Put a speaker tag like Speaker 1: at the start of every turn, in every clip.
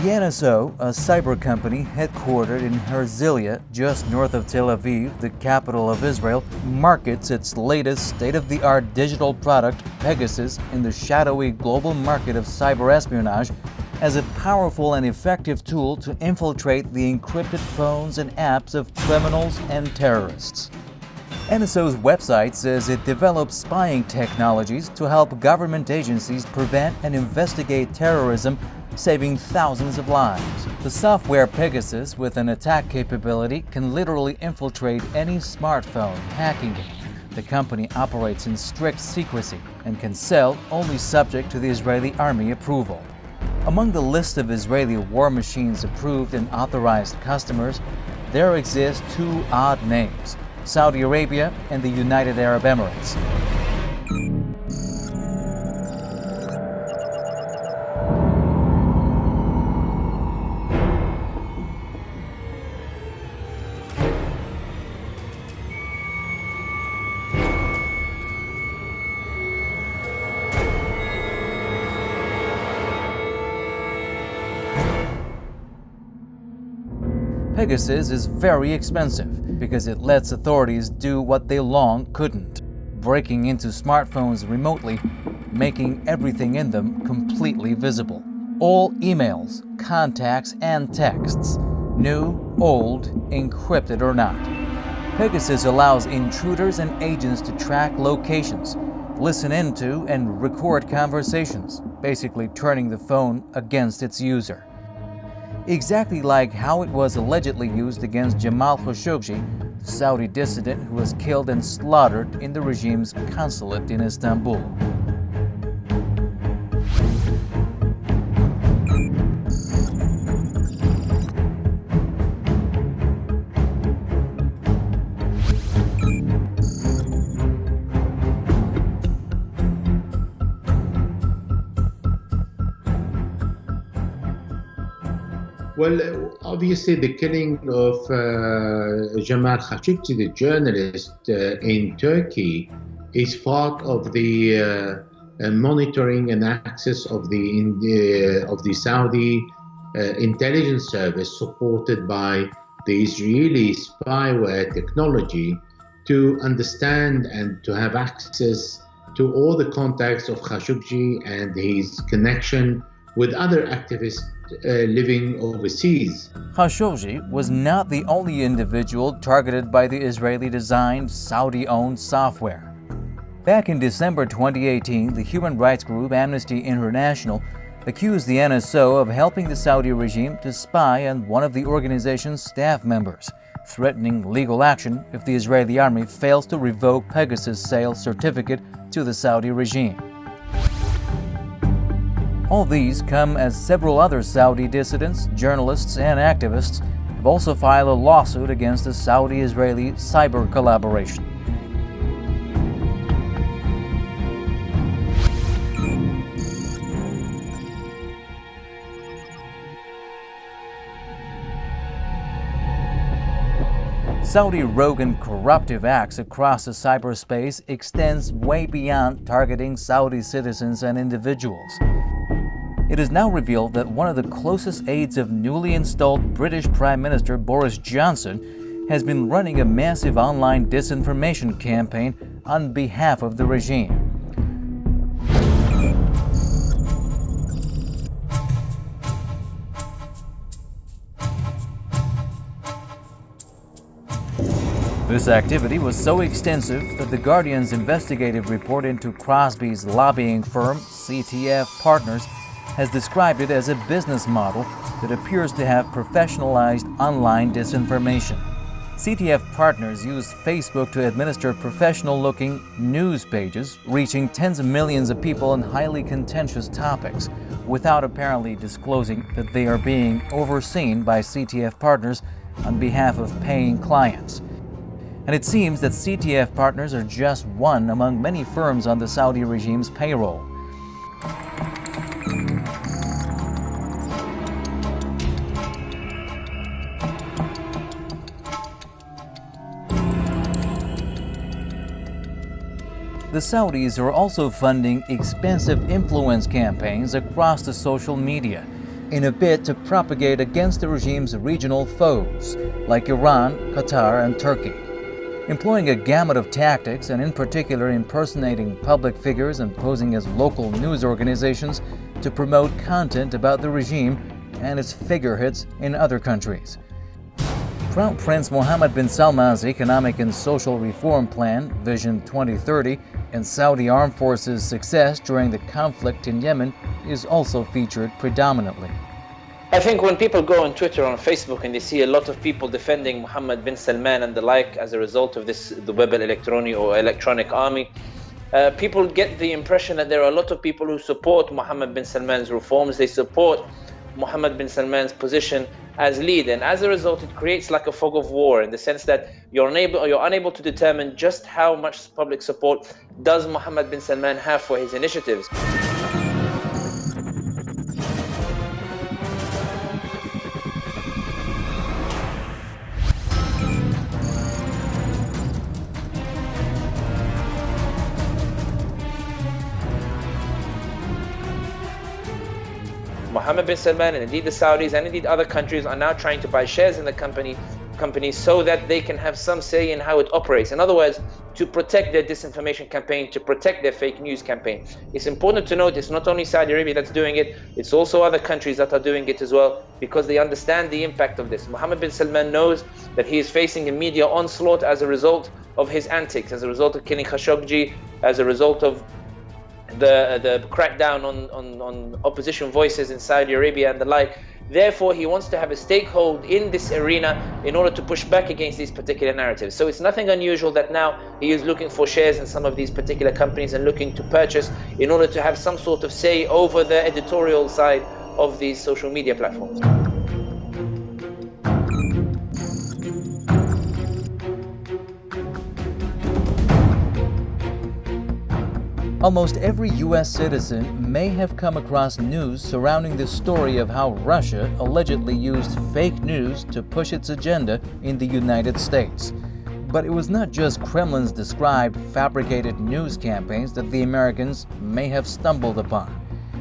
Speaker 1: The NSO, a cyber company headquartered in Herzliya, just north of Tel Aviv, the capital of Israel, markets its latest state-of-the-art digital product, Pegasus, in the shadowy global market of cyber espionage as a powerful and effective tool to infiltrate the encrypted phones and apps of criminals and terrorists. NSO's website says it develops spying technologies to help government agencies prevent and investigate terrorism, saving thousands of lives. The software Pegasus, with an attack capability, can literally infiltrate any smartphone, hacking it. The company operates in strict secrecy and can sell only subject to the Israeli army approval. Among the list of Israeli war machines approved and authorized customers, there exist two odd names: Saudi Arabia and the United Arab Emirates. Pegasus is very expensive because it lets authorities do what they long couldn't: breaking into smartphones remotely, making everything in them completely visible. All emails, contacts, and texts, new, old, encrypted or not. Pegasus allows intruders and agents to track locations, listen into and record conversations, basically turning the phone against its user. Exactly like how it was allegedly used against Jamal Khashoggi, the Saudi dissident who was killed and slaughtered in the regime's consulate in Istanbul.
Speaker 2: Well, obviously, the killing of Jamal Khashoggi, the journalist in Turkey, is part of the monitoring and access of the Saudi intelligence service, supported by the Israeli spyware technology, to understand and to have access to all the contacts of Khashoggi and his connection with other activists living overseas.
Speaker 1: Khashoggi was not the only individual targeted by the Israeli-designed, Saudi-owned software. Back in December 2018, the human rights group Amnesty International accused the NSO of helping the Saudi regime to spy on one of the organization's staff members, threatening legal action if the Israeli army fails to revoke Pegasus' sales certificate to the Saudi regime. All these come as several other Saudi dissidents, journalists, and activists have also filed a lawsuit against the Saudi-Israeli cyber collaboration. Saudi rogue and corruptive acts across the cyberspace extends way beyond targeting Saudi citizens and individuals. It is now revealed that one of the closest aides of newly installed British Prime Minister Boris Johnson has been running a massive online disinformation campaign on behalf of the regime. This activity was so extensive that The Guardian's investigative report into Crosby's lobbying firm, CTF Partners, has described it as a business model that appears to have professionalized online disinformation. CTF Partners used Facebook to administer professional-looking news pages, reaching tens of millions of people on highly contentious topics, without apparently disclosing that they are being overseen by CTF Partners on behalf of paying clients. And it seems that CTF Partners are just one among many firms on the Saudi regime's payroll. The Saudis are also funding expensive influence campaigns across the social media, in a bid to propagate against the regime's regional foes, like Iran, Qatar, and Turkey. Employing a gamut of tactics, and in particular impersonating public figures and posing as local news organizations to promote content about the regime and its figureheads in other countries. Crown Prince Mohammed bin Salman's economic and social reform plan, Vision 2030, and Saudi Armed Forces' success during the conflict in Yemen is also featured predominantly.
Speaker 3: I think when people go on Twitter or on Facebook and they see a lot of people defending Mohammed bin Salman and the like as a result of this, the Web electronic or electronic army, people get the impression that there are a lot of people who support Mohammed bin Salman's reforms. They support Mohammed bin Salman's position as leader, and as a result it creates like a fog of war, in the sense that you're unable to determine just how much public support does Mohammed bin Salman have for his initiatives. Mohammed bin Salman and indeed the Saudis and indeed other countries are now trying to buy shares in the company so that they can have some say in how it operates. In other words, to protect their disinformation campaign, to protect their fake news campaign. It's important to note it's not only Saudi Arabia that's doing it, it's also other countries that are doing it as well, because they understand the impact of this. Mohammed bin Salman knows that he is facing a media onslaught as a result of his antics, as a result of killing Khashoggi, as a result of the crackdown on opposition voices in Saudi Arabia and the like. Therefore, he wants to have a stakehold in this arena in order to push back against these particular narratives. So it's nothing unusual that now he is looking for shares in some of these particular companies and looking to purchase in order to have some sort of say over the editorial side of these social media platforms.
Speaker 1: Almost every U.S. citizen may have come across news surrounding the story of how Russia allegedly used fake news to push its agenda in the United States. But it was not just Kremlin's described fabricated news campaigns that the Americans may have stumbled upon.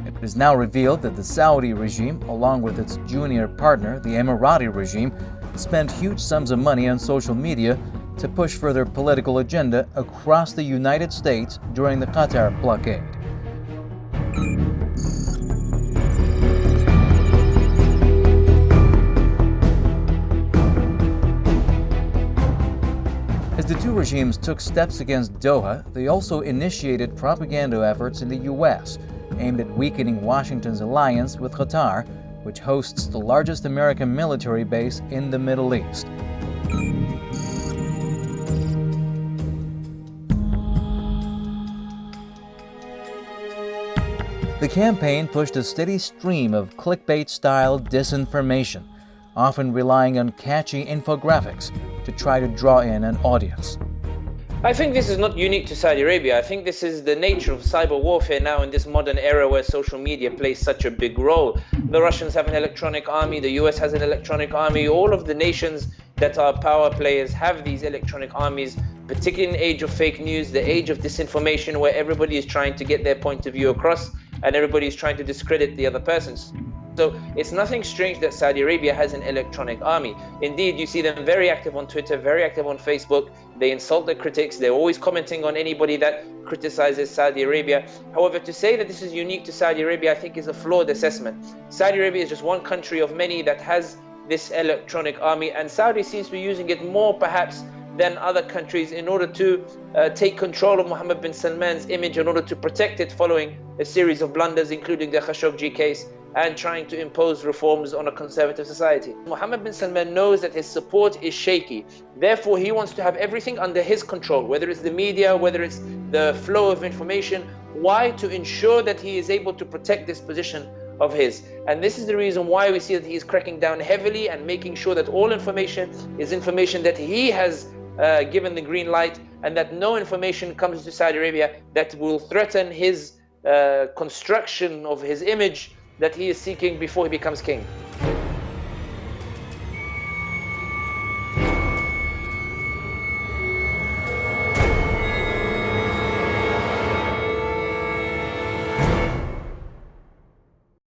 Speaker 1: It is now revealed that the Saudi regime, along with its junior partner, the Emirati regime, spent huge sums of money on social media to push for their political agenda across the United States during the Qatar blockade. As the two regimes took steps against Doha, they also initiated propaganda efforts in the U.S. aimed at weakening Washington's alliance with Qatar, which hosts the largest American military base in the Middle East. The campaign pushed a steady stream of clickbait-style disinformation, often relying on catchy infographics to try to draw in an audience.
Speaker 3: I think this is not unique to Saudi Arabia. I think this is the nature of cyber warfare now in this modern era where social media plays such a big role. The Russians have an electronic army, the US has an electronic army, all of the nations that are power players have these electronic armies, particularly in the age of fake news, the age of disinformation, where everybody is trying to get their point of view across and everybody is trying to discredit the other persons. So it's nothing strange that Saudi Arabia has an electronic army. Indeed, you see them very active on Twitter, very active on Facebook. They insult their critics. They're always commenting on anybody that criticizes Saudi Arabia. However, to say that this is unique to Saudi Arabia, I think is a flawed assessment. Saudi Arabia is just one country of many that has this electronic army, and Saudi seems to be using it more perhaps than other countries in order to take control of Mohammed bin Salman's image, in order to protect it following a series of blunders, including the Khashoggi case, and trying to impose reforms on a conservative society. Mohammed bin Salman knows that his support is shaky. Therefore, he wants to have everything under his control, whether it's the media, whether it's the flow of information. Why? To ensure that he is able to protect this position of his. And this is the reason why we see that he is cracking down heavily and making sure that all information is information that he has given the green light, and that no information comes to Saudi Arabia that will threaten his construction of his image that he is seeking before he becomes king.